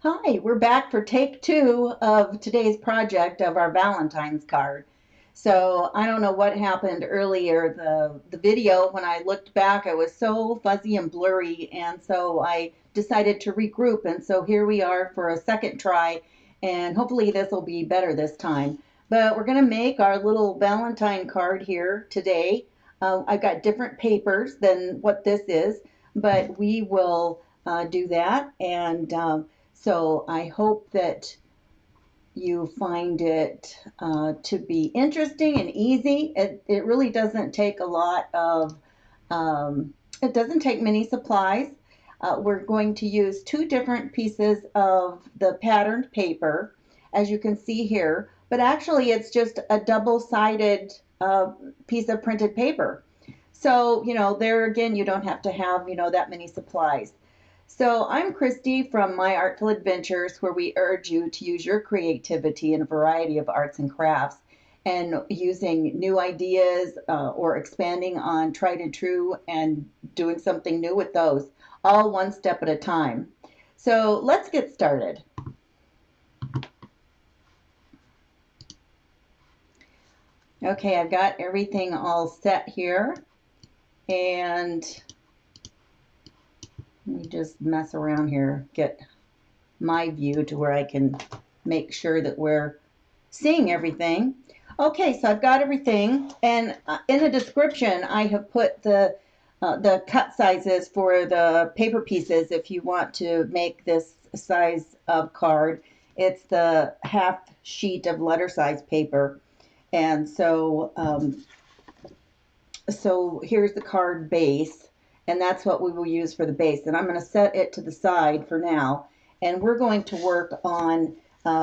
Hi, we're back for take two of today's project of our Valentine's card. So I don't know what happened earlier. The video, when I looked back, it was so fuzzy and blurry, and so I decided to regroup. And so here we are for a second try, and hopefully this will be better this time. But we're going to make our little Valentine card here today. I've got different papers than what this is, but we will do that. And so I hope that you find it to be interesting and easy. It really doesn't take a lot of, it doesn't take many supplies. We're going to use two different pieces of the patterned paper, as you can see here, but actually it's just a double-sided piece of printed paper. So, there again, you don't have to have, that many supplies. So I'm Christy from My Artful Adventures, where we urge you to use your creativity in a variety of arts and crafts and using new ideas or expanding on tried and true and doing something new with those, all one step at a time. So let's get started. Okay, I've got everything all set here, and let me just mess around here, get my view to where I can make sure that we're seeing everything. Okay, so I've got everything, and in the description I have put the cut sizes for the paper pieces if you want to make this size of card. It's the half sheet of letter size paper, and so here's the card base, and that's what we will use for the base. And I'm going to set it to the side for now, and we're going to work on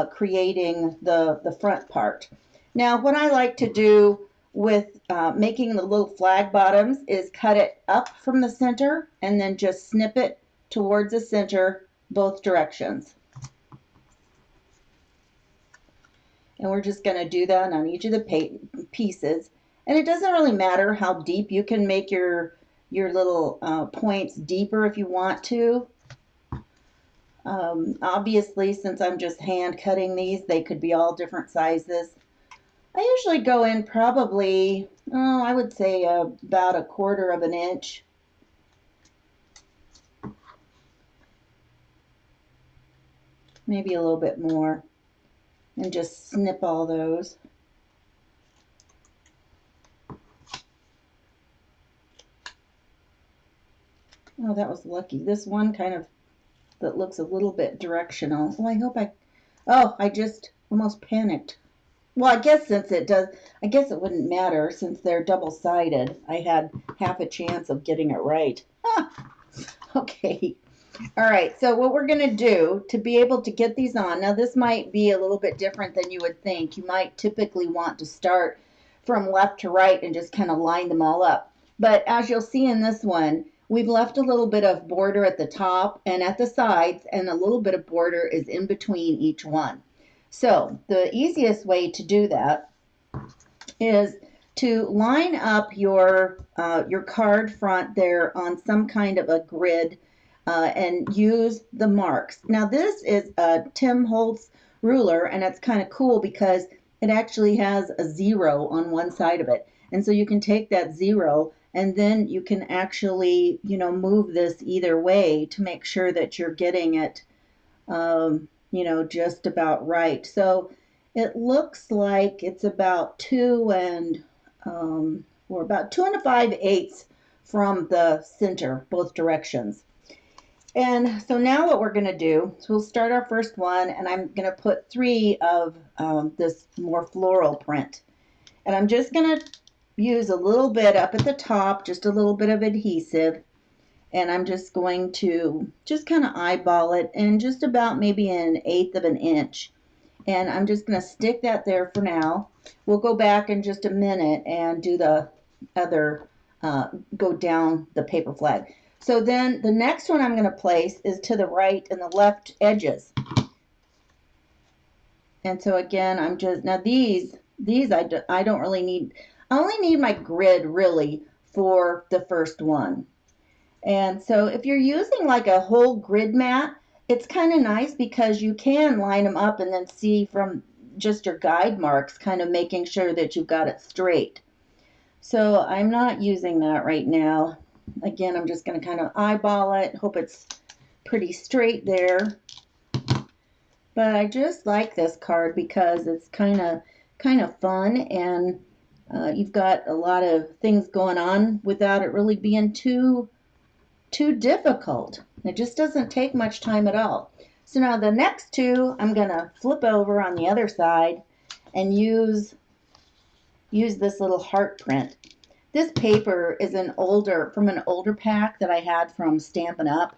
creating the front part. Now, what I like to do with making the little flag bottoms is cut it up from the center and then just snip it towards the center both directions. And we're just going to do that on each of the pieces. And it doesn't really matter how deep. You can make your little points deeper if you want to. Obviously, since I'm just hand cutting these, they could be all different sizes. I usually go in probably, I would say about 1/4 of an inch. Maybe a little bit more. And just snip all those. Oh, that was lucky. This one kind of that looks a little bit directional. Well, I just almost panicked. Well, I guess since it does, I guess it wouldn't matter since they're double-sided. I had half a chance of getting it right. Okay. All right, so what we're going to do to be able to get these on, now this might be a little bit different than you would think. You might typically want to start from left to right and just kind of line them all up. But as you'll see in this one, we've left a little bit of border at the top and at the sides, and a little bit of border is in between each one. So the easiest way to do that is to line up your card front there on some kind of a grid and use the marks. Now this is a Tim Holtz ruler, and it's kind of cool because it actually has a 0 on one side of it. And so you can take that 0 and then you can actually, move this either way to make sure that you're getting it, just about right. So it looks like it's about 2 or about 2 5/8 from the center, both directions. And so now what we're going to do, so we'll start our first one, and I'm going to put 3 of this more floral print. And I'm just going to use a little bit up at the top, just a little bit of adhesive, and I'm just going to just kind of eyeball it in just about maybe 1/8 of an inch. And I'm just going to stick that there for now. We'll go back in just a minute and do the other, go down the paper flag. So then the next one I'm going to place is to the right and the left edges. And so again, I'm just, now these I don't really need, I only need my grid really for the first one. And so if you're using like a whole grid mat, it's kind of nice because you can line them up and then see from just your guide marks, kind of making sure that you've got it straight. So I'm not using that right now. Again, I'm just going to kind of eyeball it, hope it's pretty straight there. But I just like this card because it's kind of fun, and you've got a lot of things going on without it really being too difficult. It just doesn't take much time at all. So now the next two, I'm going to flip over on the other side and use this little heart print. This paper is from an older pack that I had from Stampin' Up,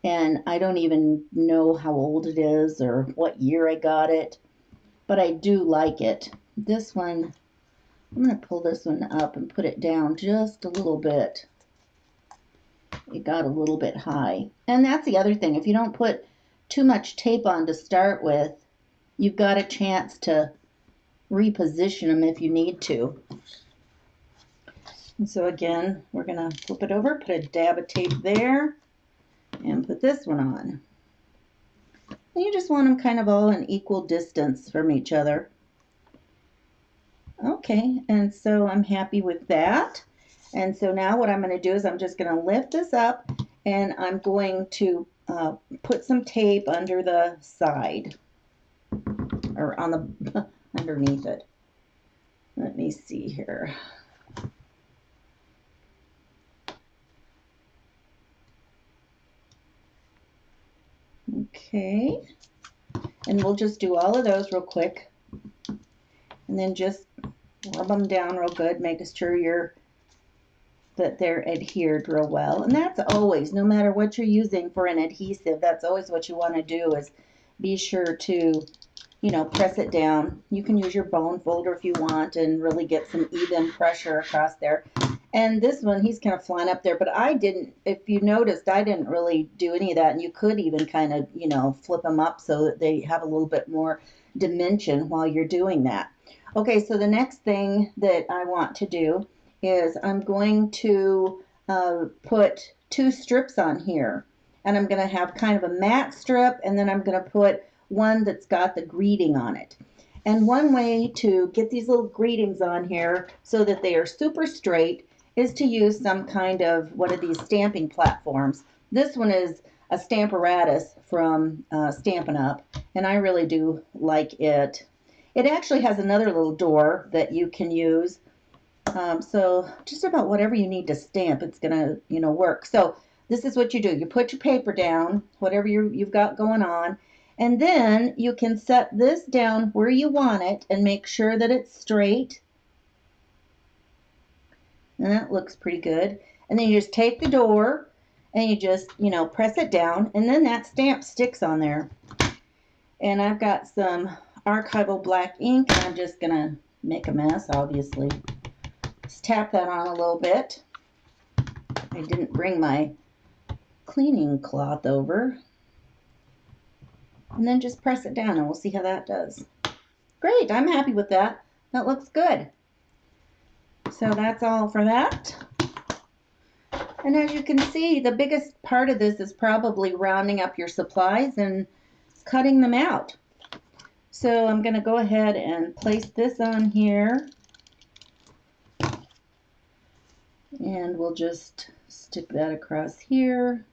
and I don't even know how old it is or what year I got it, but I do like it. This one, I'm going to pull this one up and put it down just a little bit. It got a little bit high. And that's the other thing. If you don't put too much tape on to start with, you've got a chance to reposition them if you need to. And so again, we're going to flip it over, put a dab of tape there, and put this one on. And you just want them kind of all an equal distance from each other. Okay, and so I'm happy with that. And so now what I'm going to do is I'm just going to lift this up, and I'm going to put some tape under the side, or on the underneath it. Let me see here. Okay, and we'll just do all of those real quick, and then just rub them down real good, making sure that they're adhered real well. And that's always, no matter what you're using for an adhesive, that's always what you want to do, is be sure to, press it down. You can use your bone folder if you want and really get some even pressure across there. And this one, he's kind of flying up there, but I didn't, if you noticed, I didn't really do any of that. And you could even kind of, flip them up so that they have a little bit more dimension while you're doing that. Okay, so the next thing that I want to do is I'm going to put 2 strips on here. And I'm going to have kind of a matte strip, and then I'm going to put one that's got the greeting on it. And one way to get these little greetings on here so that they are super straight is to use some kind of one of these stamping platforms. This one is a Stamparatus from Stampin' Up, and I really do like it. It actually has another little door that you can use. So just about whatever you need to stamp, it's gonna, work. So this is what you do. You put your paper down, whatever you've got going on, and then you can set this down where you want it and make sure that it's straight. And that looks pretty good. And then you just take the door and you just, press it down, and then that stamp sticks on there. And I've got some archival black ink, and I'm just gonna make a mess, obviously. Just tap that on a little bit. I didn't bring my cleaning cloth over. And then just press it down, and we'll see how that does. Great, I'm happy with that. That looks good. So that's all for that. And as you can see, the biggest part of this is probably rounding up your supplies and cutting them out. So I'm going to go ahead and place this on here. And we'll just stick that across here.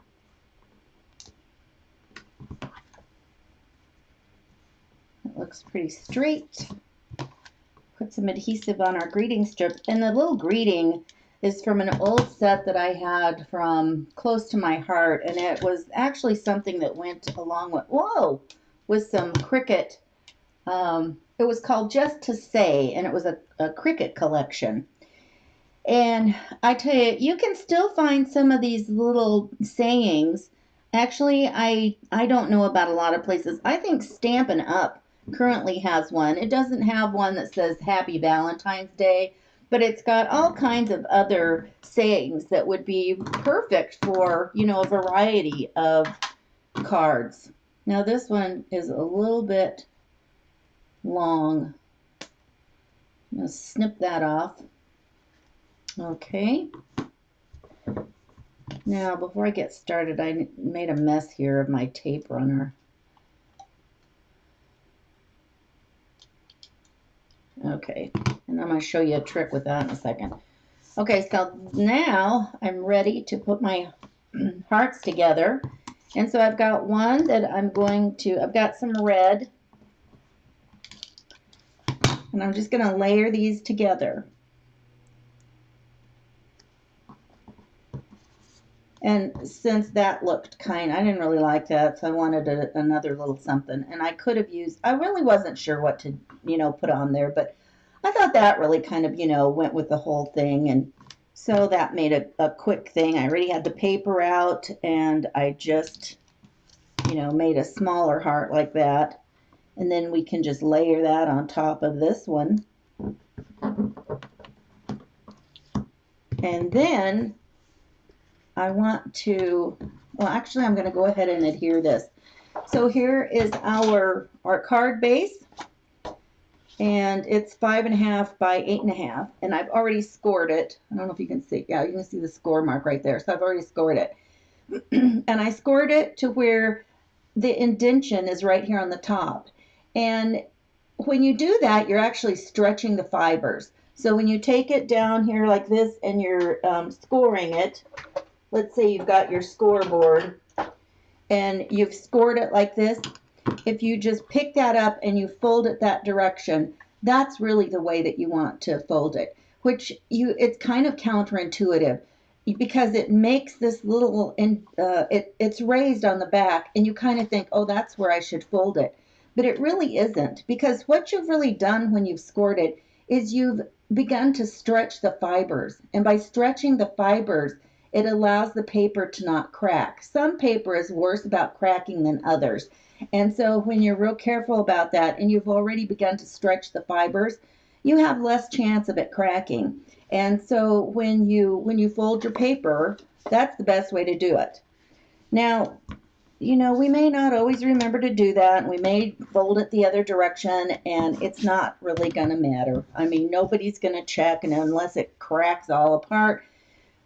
It looks pretty straight. Put some adhesive on our greeting strip. And the little greeting is from an old set that I had from Close to My Heart. And it was actually something that went along with some Cricut. It was called Just to Say, and it was a Cricut collection. And I tell you, you can still find some of these little sayings. Actually, I don't know about a lot of places. I think Stampin' Up currently has one. It doesn't have one that says Happy Valentine's Day, but it's got all kinds of other sayings that would be perfect for, a variety of cards. Now this one is a little bit long. I'm going to snip that off. Okay. Now, before I get started, I made a mess here of my tape runner. Okay, and I'm going to show you a trick with that in a second. Okay, so now I'm ready to put my hearts together. And so I've got one that I've got some red, and I'm just going to layer these together. And since that looked I didn't really like that, so I wanted another little something. And I could have used, I really wasn't sure what to, put on there, but I thought that really kind of, went with the whole thing. And so that made a quick thing. I already had the paper out, and I just, made a smaller heart like that. And then we can just layer that on top of this one. And then I want to, well, actually, I'm going to go ahead and adhere this. So here is our card base, and it's 5.5 by 8.5, and I've already scored it. I don't know if you can see. Yeah, you can see the score mark right there. So I've already scored it. And I scored it to where the indentation is right here on the top. And when you do that, you're actually stretching the fibers. So when you take it down here like this and you're scoring it, let's say you've got your scoreboard and you've scored it like this. If you just pick that up and you fold it that direction, that's really the way that you want to fold it, it's kind of counterintuitive because it makes this little, it's raised on the back, and you kind of think, oh, that's where I should fold it. But it really isn't, because what you've really done when you've scored it is you've begun to stretch the fibers. And by stretching the fibers, it allows the paper to not crack. Some paper is worse about cracking than others. And so when you're real careful about that and you've already begun to stretch the fibers, you have less chance of it cracking. And so when you fold your paper, that's the best way to do it. Now, we may not always remember to do that. We may fold it the other direction, and it's not really going to matter. I mean, nobody's going to check, and unless it cracks all apart,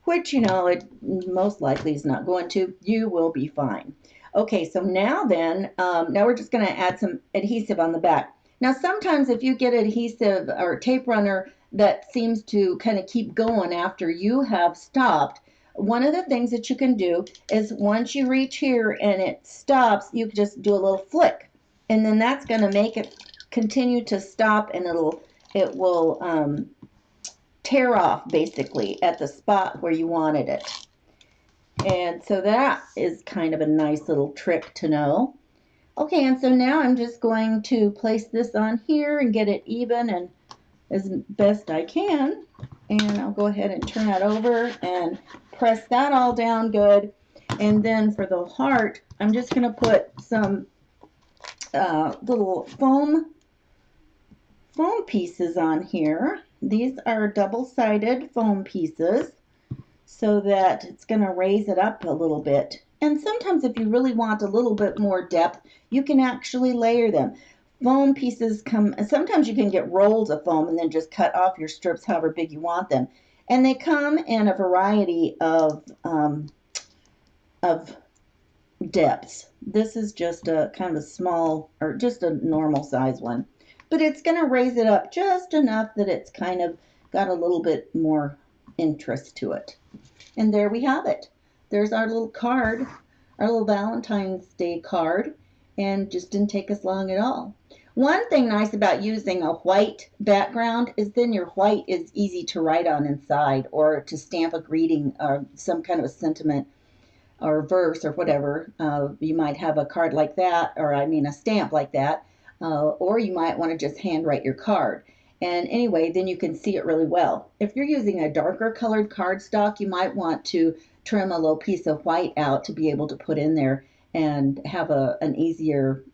which, it most likely is not going to, you will be fine. Okay, so now we're just going to add some adhesive on the back. Now, sometimes if you get adhesive or tape runner that seems to kind of keep going after you have stopped, one of the things that you can do is once you reach here and it stops, you can just do a little flick. And then that's going to make it continue to stop, and it will tear off basically at the spot where you wanted it. And so that is kind of a nice little trick to know. Okay, and so now I'm just going to place this on here and get it even and as best I can. And I'll go ahead and turn that over and press that all down good. And then for the heart, I'm just going to put some little foam pieces on here. These are double-sided foam pieces so that it's going to raise it up a little bit. And sometimes if you really want a little bit more depth, you can actually layer them. Foam pieces sometimes you can get rolls of foam and then just cut off your strips however big you want them. And they come in a variety of depths. This is just a kind of a small, or just a normal size one. But it's going to raise it up just enough that it's kind of got a little bit more interest to it. And there we have it. There's our little card, our little Valentine's Day card, and just didn't take us long at all. One thing nice about using a white background is then your white is easy to write on inside, or to stamp a greeting or some kind of a sentiment or verse or whatever. You might have a card like that, or a stamp like that. Or you might want to just handwrite your card. And anyway, then you can see it really well. If you're using a darker colored cardstock, you might want to trim a little piece of white out to be able to put in there and have an easier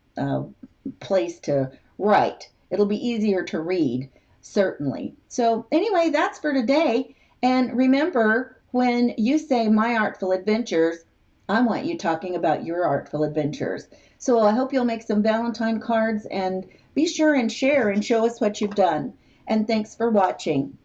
place to write. It'll be easier to read, certainly. So anyway, that's for today. And remember, when you say My Artful Adventures, I want you talking about your artful adventures. So I hope you'll make some Valentine cards, and be sure and share and show us what you've done. And thanks for watching.